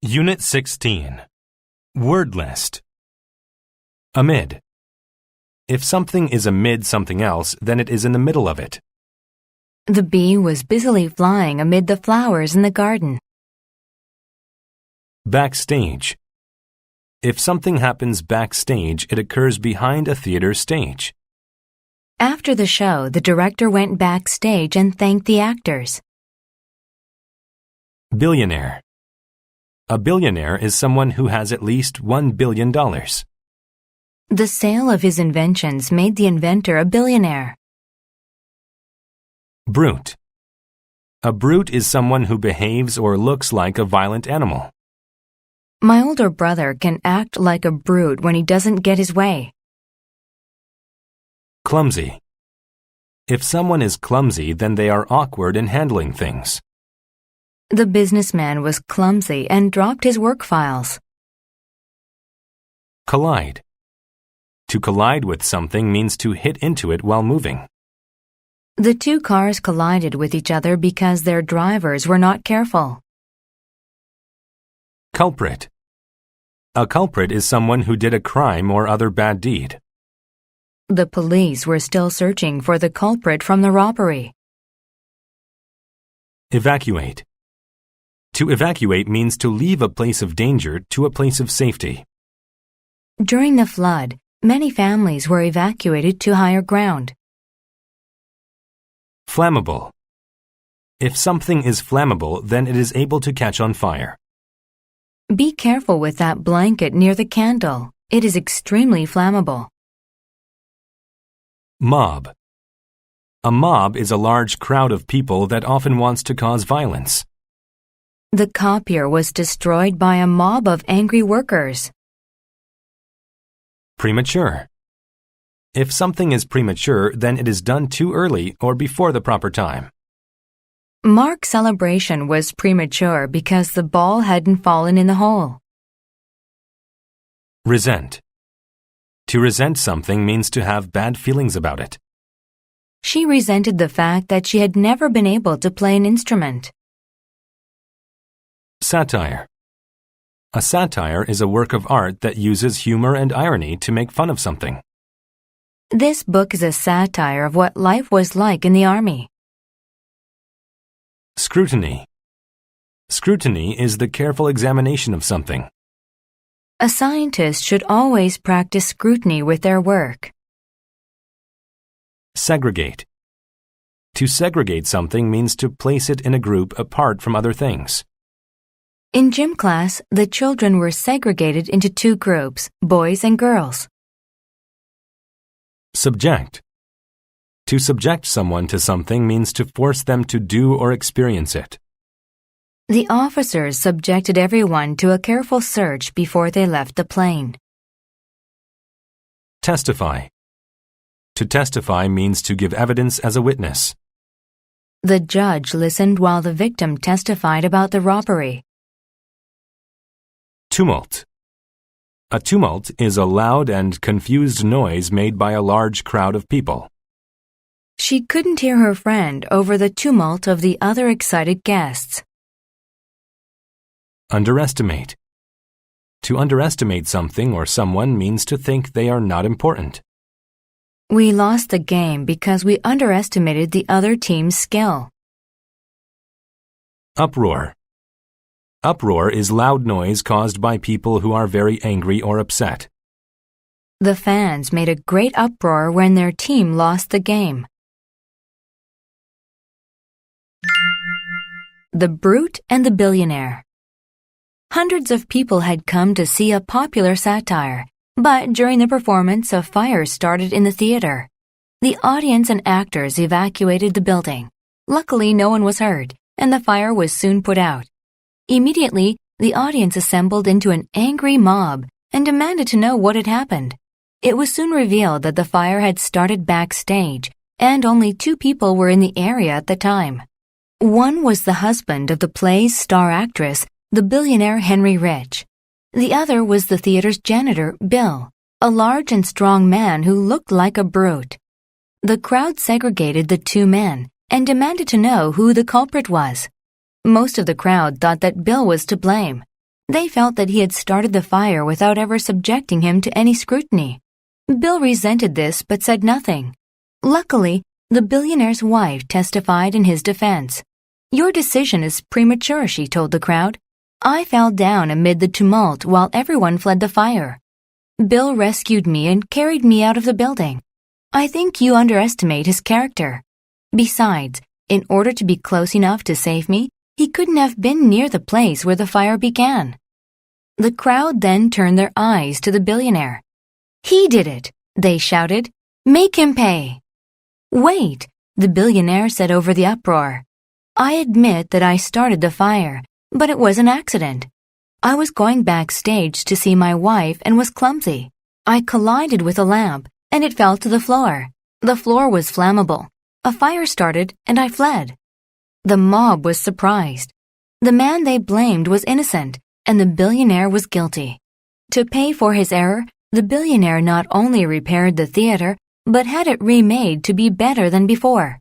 Unit 16. Word list. Amid. If something is amid something else, then it is in the middle of it. The bee was busily flying amid the flowers in the garden. Backstage. If something happens backstage, it occurs behind a theater stage. After the show, the director went backstage and thanked the actors. Billionaire. A billionaire is someone who has at least $1 billion. The sale of his inventions made the inventor a billionaire. Brute. A brute is someone who behaves or looks like a violent animal. My older brother can act like a brute when he doesn't get his way. Clumsy. If someone is clumsy, then they are awkward in handling things. The businessman was clumsy and dropped his work files. Collide. To collide with something means to hit into it while moving. The two cars collided with each other because their drivers were not careful. Culprit. A culprit is someone who did a crime or other bad deed. The police were still searching for the culprit from the robbery. Evacuate. To evacuate means to leave a place of danger to a place of safety. During the flood, many families were evacuated to higher ground. Flammable. If something is flammable, then it is able to catch on fire. Be careful with that blanket near the candle. It is extremely flammable. Mob. A mob is a large crowd of people that often wants to cause violence. The copier was destroyed by a mob of angry workers. Premature. If something is premature, then it is done too early or before the proper time. Mark's celebration was premature because the ball hadn't fallen in the hole. Resent. To resent something means to have bad feelings about it. She resented the fact that she had never been able to play an instrument. Satire. A satire is a work of art that uses humor and irony to make fun of something. This book is a satire of what life was like in the army. Scrutiny. Scrutiny is the careful examination of something. A scientist should always practice scrutiny with their work. Segregate. To segregate something means to place it in a group apart from other things. In gym class, the children were segregated into two groups, boys and girls. Subject. To subject someone to something means to force them to do or experience it. The officers subjected everyone to a careful search before they left the plane. Testify. To testify means to give evidence as a witness. The judge listened while the victim testified about the robbery. Tumult. A tumult is a loud and confused noise made by a large crowd of people. She couldn't hear her friend over the tumult of the other excited guests. Underestimate. To underestimate something or someone means to think they are not important. We lost the game because we underestimated the other team's skill. Uproar. Uproar is loud noise caused by people who are very angry or upset. The fans made a great uproar when their team lost the game. The Brute and the Billionaire. Hundreds of people had come to see a popular satire, but during the performance, a fire started in the theater. The audience and actors evacuated the building. Luckily, no one was hurt, and the fire was soon put out. Immediately, the audience assembled into an angry mob and demanded to know what had happened. It was soon revealed that the fire had started backstage, and only two people were in the area at the time. One was the husband of the play's star actress, the billionaire Henry Rich. The other was the theater's janitor, Bill, a large and strong man who looked like a brute. The crowd segregated the two men and demanded to know who the culprit was. Most of the crowd thought that Bill was to blame. They felt that he had started the fire without ever subjecting him to any scrutiny. Bill resented this but said nothing. Luckily, the billionaire's wife testified in his defense. "Your decision is premature," she told the crowd. "I fell down amid the tumult while everyone fled the fire. Bill rescued me and carried me out of the building. I think you underestimate his character. Besides, in order to be close enough to save me, he couldn't have been near the place where the fire began." The crowd then turned their eyes to the billionaire. "He did it," they shouted. "Make him pay." "Wait," the billionaire said over the uproar. "I admit that I started the fire, but it was an accident. I was going backstage to see my wife and was clumsy. I collided with a lamp, and it fell to the floor. The floor was flammable. A fire started, and I fled." The mob was surprised. The man they blamed was innocent, and the billionaire was guilty. To pay for his error, the billionaire not only repaired the theater, but had it remade to be better than before.